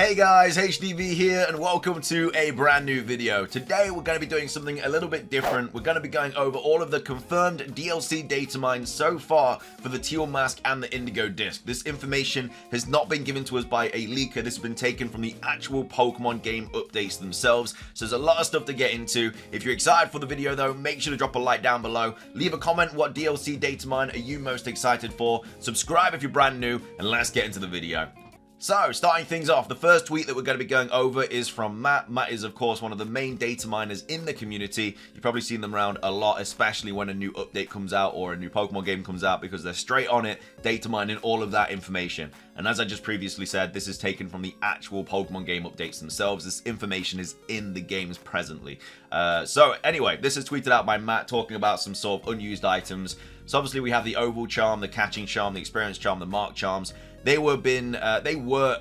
Hey guys, HDvee here and welcome to a brand new video. Today we're going to be doing something a little bit different. We're going to be going over all of the confirmed DLC data mines so far for the Teal Mask and the Indigo Disc. This information has not been given to us by a leaker. This has been taken from the actual Pokemon game updates themselves. So there's a lot of stuff to get into. If you're excited for the video though, make sure to drop a like down below. Leave a comment, what DLC data mine are you most excited for? Subscribe if you're brand new and let's get into the video. So, starting things off, the first tweet that we're going to be going over is from Matt. Matt is, of course, one of the main data miners in the community. You've probably seen them around a lot, especially when a new update comes out or a new Pokemon game comes out, because they're straight on it, data mining all of that information. And as I just previously said, this is taken from the actual Pokemon game updates themselves. This information is in the games presently. So, anyway, this is tweeted out by Matt talking about some sort of unused items. So, obviously, we have the Oval Charm, the Catching Charm, the Experience Charm, the Mark Charms. They were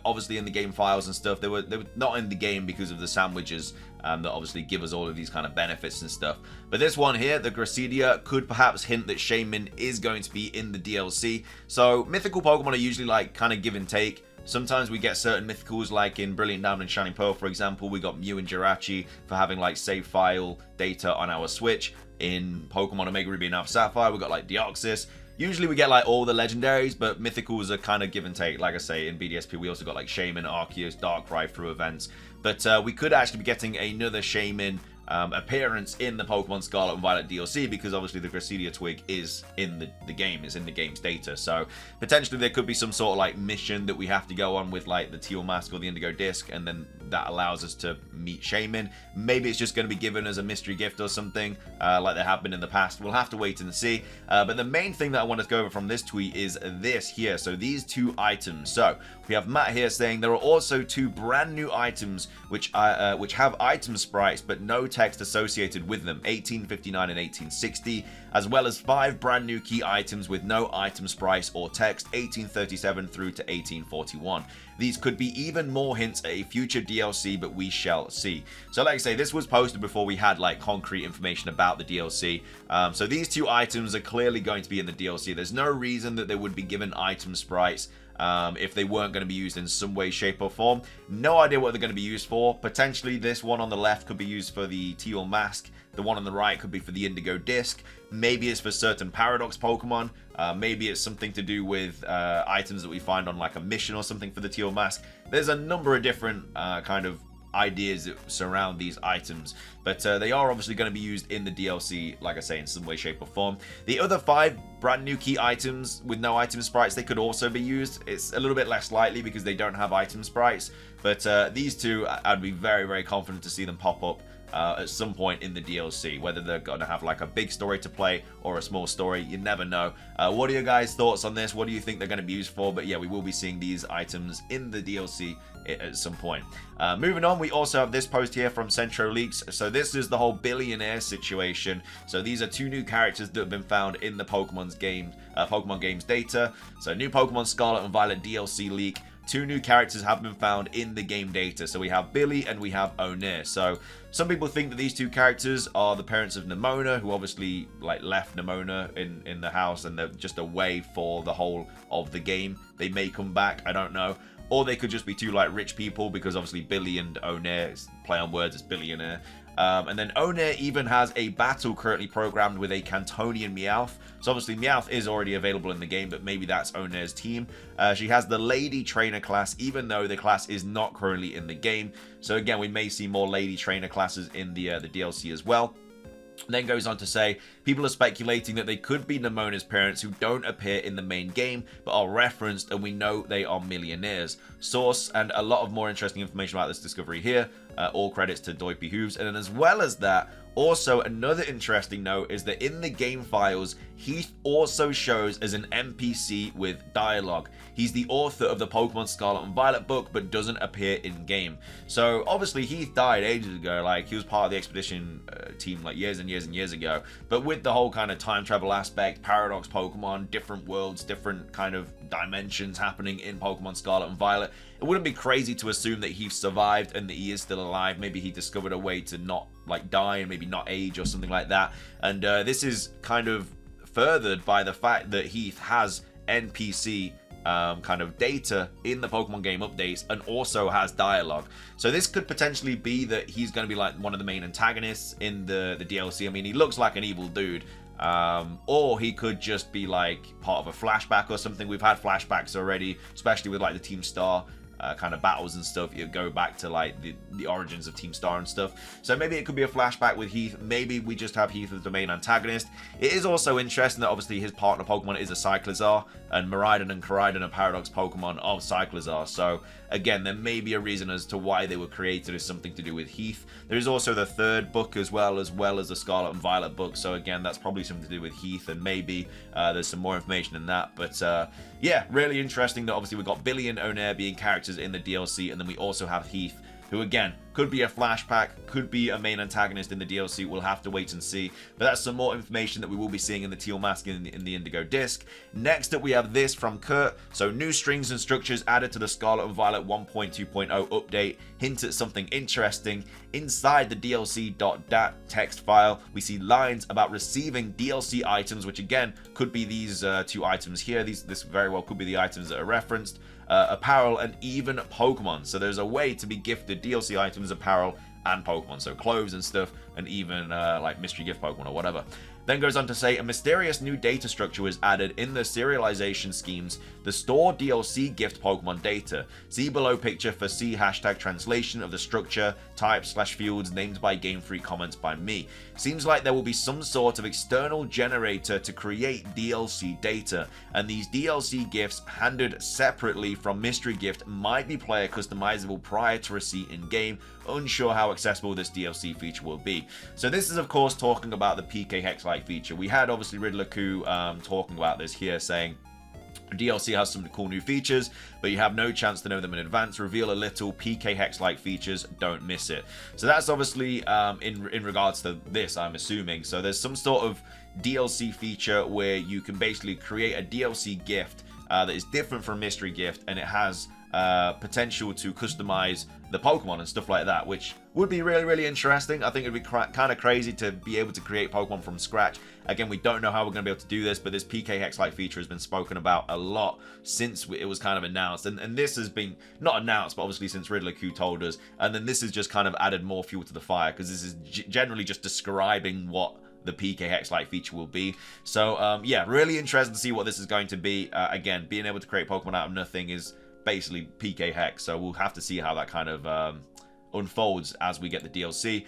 obviously in the game files and stuff. They were not in the game because of the sandwiches that obviously give us all of these kind of benefits and stuff. But this one here, the Gracidia, could perhaps hint that Shaman is going to be in the DLC. So mythical Pokemon are usually like kind of give and take. Sometimes we get certain mythicals, like in Brilliant Diamond and Shining Pearl, for example. We got Mew and Jirachi for having like save file data on our Switch. In Pokemon Omega Ruby and Alpha Sapphire, we got like Deoxys. Usually we get like all the legendaries, but mythicals are kind of give and take. Like I say, in BDSP we also got like Shaman, Arceus, Darkrai through events. But we could actually be getting another Shaman appearance in the Pokemon Scarlet and Violet DLC, because obviously the Gracidia twig is in the game, is in the game's data. So potentially there could be some sort of like mission that we have to go on with like the Teal Mask or the Indigo Disc, and then that allows us to meet Shaman. Maybe it's just going to be given as a mystery gift or something, like there have been in the past. We'll have to wait and see. But the main thing that I wanted to go over from this tweet is this here. So these two items. So we have Matt here saying there are also two brand new items which have item sprites but no text associated with them, 1859 and 1860, as well as 5 brand new key items with no item sprites or text, 1837 through to 1841. These could be even more hints at a future DLC, but we shall see. So like I say, this was posted before we had like concrete information about the DLC. So these two items are clearly going to be in the DLC. There's no reason that they would be given item sprites if they weren't going to be used in some way, shape or form. No idea what they're going to be used for. Potentially this one on the left could be used for the Teal Mask. The one on the right could be for the Indigo Disc. Maybe it's for certain Paradox Pokemon. Maybe it's something to do with items that we find on like a mission or something for the Teal Mask. There's a number of different kind of ideas that surround these items, but they are obviously going to be used in the DLC, like I say, in some way, shape or form. The other 5 brand new key items with no item sprites, they could also be used. It's a little bit less likely because they don't have item sprites, but these two, I'd be very, very confident to see them pop up at some point in the DLC, whether they're going to have like a big story to play or a small story, you never know. What are your guys' thoughts on this? What do you think they're going to be used for? But yeah, we will be seeing these items in the DLC at some point. Moving on, we also have this post here from Centro Leaks. So this is the whole billionaire situation. So these are 2 new characters that have been found in the Pokemon game's data. So new Pokemon Scarlet and Violet DLC leak. 2 new characters have been found in the game data. So we have Billy and we have Oneir. So some people think that these 2 characters are the parents of Nemona, who obviously like left Nemona in the house and they're just away for the whole of the game. They may come back, I don't know. Or they could just be 2 like rich people, because obviously Billy and Oneir, play on words, it's billionaire. And then Oneir even has a battle currently programmed with a Cantonian Meowth. So obviously Meowth is already available in the game, but maybe that's Oneir's team. She has the Lady Trainer class, even though the class is not currently in the game. So again, we may see more Lady Trainer classes in the DLC as well. Then goes on to say, people are speculating that they could be Nemona's parents who don't appear in the main game, but are referenced, and we know they are millionaires. Source, and a lot of more interesting information about this discovery here. All credits to Doipy Hooves. And then as well as that, also another interesting note is that in the game files, Heath also shows as an NPC with dialogue. He's the author of the Pokemon Scarlet and Violet book, but doesn't appear in game. So obviously Heath died ages ago. Like, he was part of the expedition team like years and years and years ago. But with the whole kind of time travel aspect, Paradox Pokemon, different worlds, different kind of dimensions happening in Pokemon Scarlet and Violet, it wouldn't be crazy to assume that he survived and that he is still alive. Maybe he discovered a way to not like die and maybe not age or something like that. And this is kind of furthered by the fact that Heath has NPC kind of data in the Pokemon game updates and also has dialogue. So this could potentially be that he's going to be like one of the main antagonists in the DLC. I mean, he looks like an evil dude. Or he could just be like part of a flashback or something. We've had flashbacks already, especially with like the Team Star kind of battles and stuff. You go back to like the origins of Team Star and stuff. So maybe it could be a flashback with Heath. Maybe we just have Heath as the main antagonist. It is also interesting that obviously his partner Pokemon is a Cyclizar, and Miraidon and Koraidon are Paradox Pokemon of Cyclizar. So again, there may be a reason as to why they were created as something to do with Heath. There is also the third book as well as the Scarlet and Violet book. So again, that's probably something to do with Heath, and maybe there's some more information in that. But yeah, really interesting that obviously we've got Billy and Onair being characters in the DLC, and then we also have Heath, who again could be a flashback, could be a main antagonist in the DLC. We'll have to wait and see. But that's some more information that we will be seeing in the Teal Mask in the Indigo Disc. Next up, we have this from Kurt. So new strings and structures added to the Scarlet and Violet 1.2.0 update hint at something interesting. Inside the DLC.dat text file, we see lines about receiving DLC items, which again could be these two items here. This very well could be the items that are referenced. Apparel, and even Pokemon. So there's a way to be gifted DLC items, apparel, and Pokemon. So clothes and stuff, and even like mystery gift Pokemon or whatever. Then goes on to say, a mysterious new data structure was added in the serialization schemes. The store DLC gift Pokemon data. See below picture for C hashtag translation of the structure, types / fields named by Game Freak, comments by me. Seems like there will be some sort of external generator to create DLC data, and these DLC gifts handed separately from mystery gift might be player customizable prior to receipt in game. Unsure how accessible this DLC feature will be. So this is of course talking about the PK Hex-like feature. We had obviously Riddler-Ku talking about this here, saying DLC has some cool new features, but you have no chance to know them in advance. Reveal a little PK Hex-like features, don't miss it. So that's obviously in regards to this, I'm assuming. So there's some sort of DLC feature where you can basically create a DLC gift that is different from mystery gift, and it has potential to customize the Pokemon and stuff like that, which would be really, really interesting. I think it'd be kind of crazy to be able to create Pokemon from scratch. Again, we don't know how we're going to be able to do this, but this PK Hex-like feature has been spoken about a lot since it was kind of announced. And this has been, not announced, but obviously since Riddler-Ku told us. And then this has just kind of added more fuel to the fire, because this is generally just describing what the PK Hex-like feature will be. So, yeah, really interested to see what this is going to be. Again, being able to create Pokemon out of nothing is basically PK Hex, so we'll have to see how that kind of unfolds as we get the DLC.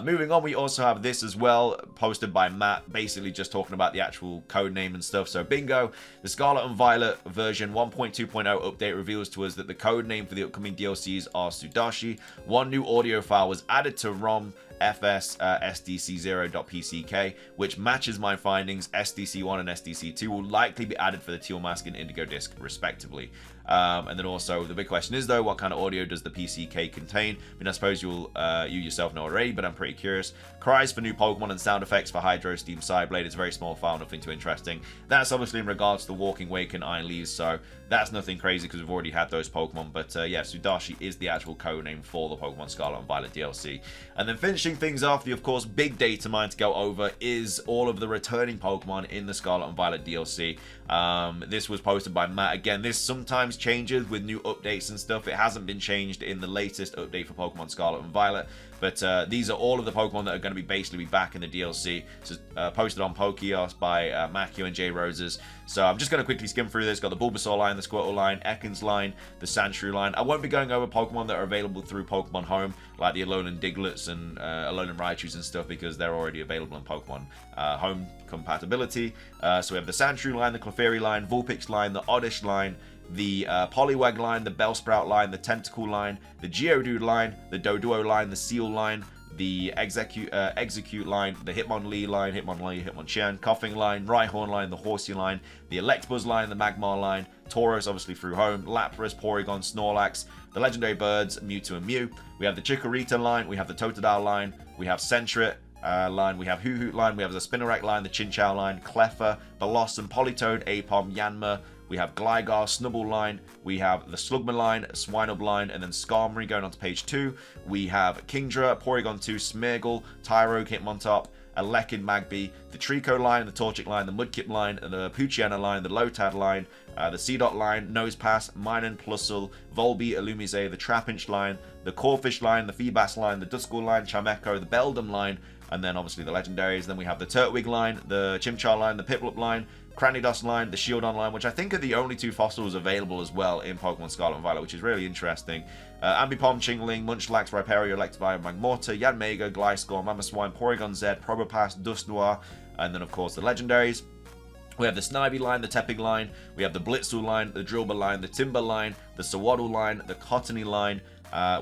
Moving on, we also have this as well, posted by Matt, basically just talking about the actual code name and stuff. So bingo, the Scarlet and Violet version 1.2.0 update reveals to us that the code name for the upcoming DLCs are Sudashi. One new audio file was added to ROM FS SDC0.pck, which matches my findings. SDC1 and SDC2 will likely be added for the Teal Mask and Indigo Disc, respectively. And then also, the big question is, though, what kind of audio does the PCK contain? I mean, I suppose you yourself know already, but I'm pretty curious. Cries for new Pokemon and sound effects for Hydro, Steam, Psyblade. It's a very small file, nothing too interesting. That's obviously in regards to Walking Wake and Iron Leaves, so that's nothing crazy because we've already had those Pokemon. But yeah, Sudashi is the actual code name for the Pokemon Scarlet and Violet DLC. And then finishing things off, the, of course, big data mine to go over is all of the returning Pokemon in the Scarlet and Violet DLC. This was posted by Matt. Again, this sometimes changes with new updates and stuff. It hasn't been changed in the latest update for Pokemon Scarlet and Violet. But these are all of the Pokemon that are going to be basically back in the DLC. So posted on Pokeos by Makio and J Roses. So I'm just going to quickly skim through this. Got the Bulbasaur line, the Squirtle line, Ekans line, the Sandshrew line. I won't be going over Pokemon that are available through Pokemon Home, like the Alolan Diglets and Alolan Raichus and stuff, because they're already available in Pokemon Home compatibility. So we have the Sandshrew line, the Clefairy line, Vulpix line, the Oddish line, the Poliwag line, the Bellsprout line, the Tentacle line, the Geodude line, the Doduo line, the Seal line, the Execute line, the Hitmonlee line, Hitmonchan, Coughing line, Rhyhorn line, the Horsey line, the Electabuzz line, the Magmar line, Tauros obviously through Home, Lapras, Porygon, Snorlax, the Legendary Birds, Mewtwo and Mew. We have the Chikorita line, we have the Totodile line, we have Sentret line, we have Hoot line, we have the Spinarak line, the Chinchou line, Cleffa, Blossom, Politoed, Apom, Yanma. We have Gligar, Snubbull line, we have the Slugma line, Swinub line, and then Skarmory going on to page 2. We have Kingdra, Porygon 2, Smeargle, Tyrogue, Hitmontop, a Lekin Magby, the Trico line, the Torchic line, the Mudkip line, the Poochyena line, the Lotad line, the Seedot line, Nosepass, Minun, Plusle, Volby, Illumise, the Trapinch line, the Corphish line, the Feebas line, the Duskull line, Chameco, the Beldum line, and then obviously the legendaries. Then we have the Turtwig line, the Chimchar line, the Piplup line, Cranidos line, the Shieldon line, which I think are the only 2 fossils available as well in Pokemon Scarlet and Violet, which is really interesting. Ambipom, Chingling, Munchlax, Rhyperior, Electivire, Magmortar, Yanmega, Gliscor, Mamoswine, Porygon Z, Probopass, Dusknoir, and then of course the legendaries. We have the Snivy line, the Tepig line, we have the Blitzle line, the Drillbur line, the Timber line, the Sawaddle line, the Cottony line.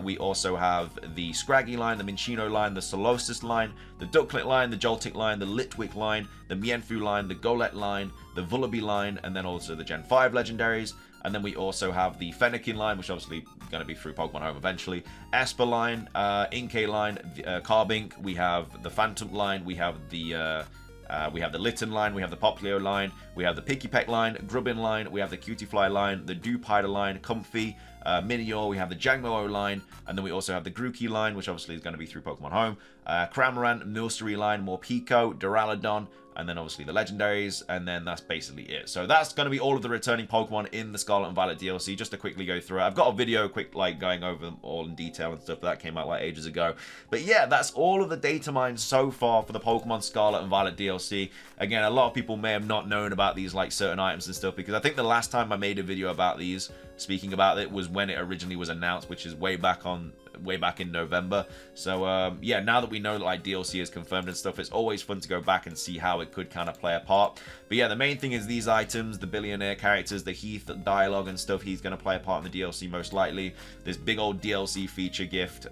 We also have the Scraggy line, the Minchino line, the Solosis line, the Ducklet line, the Joltik line, the Litwick line, the Mienfoo line, the Golett line, the Vullaby line, and then also the Gen 5 legendaries. And then we also have the Fennekin line, which obviously going to be through Pokemon Home eventually. Esper line, Inkay line, Carbink. We have the Phantom line. We have the Litten line, we have the Poplio line, we have the Pikipek line, Grubbin line, we have the Cutiefly line, the Dewpider line, Comfy, Minior, we have the Jangmo line, and then we also have the Grookey line, which obviously is going to be through Pokemon Home, Cramorant, Nursery line, Morpeko, Duraludon, and then obviously the legendaries, and then that's basically it. So that's going to be all of the returning Pokemon in the Scarlet and Violet DLC, just to quickly go through it. I've got a video going over them all in detail and stuff, that came out like ages ago. But yeah, that's all of the data mines so far for the Pokemon Scarlet and Violet DLC. Again, a lot of people may have not known about these like certain items and stuff, because I think the last time I made a video about these, speaking about it, was when it originally was announced, which is way back in November. So yeah, now that we know that like DLC is confirmed and stuff, it's always fun to go back and see how it could kind of play a part. But yeah, the main thing is these items, the billionaire characters, the Heath dialogue and stuff, he's going to play a part in the DLC most likely. This big old DLC feature gift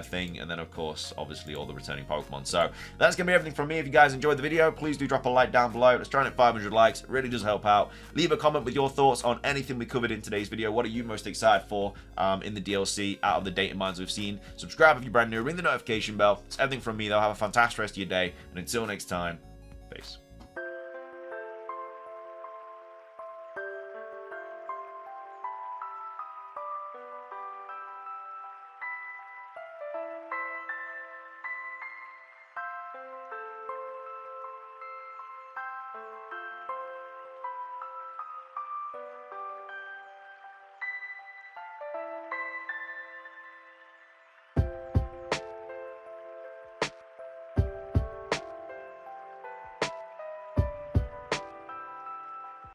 thing, and then of course obviously all the returning Pokemon. So that's going to be everything from me. If you guys enjoyed the video, please do drop a like down below. Let's try and hit 500 likes, it really does help out. Leave a comment with your thoughts on anything we covered in today's video. What are you most excited for in the DLC out of the data mines we've seen? Subscribe if you're brand new, ring the notification bell. It's everything from me though. Have a fantastic rest of your day, and until next time,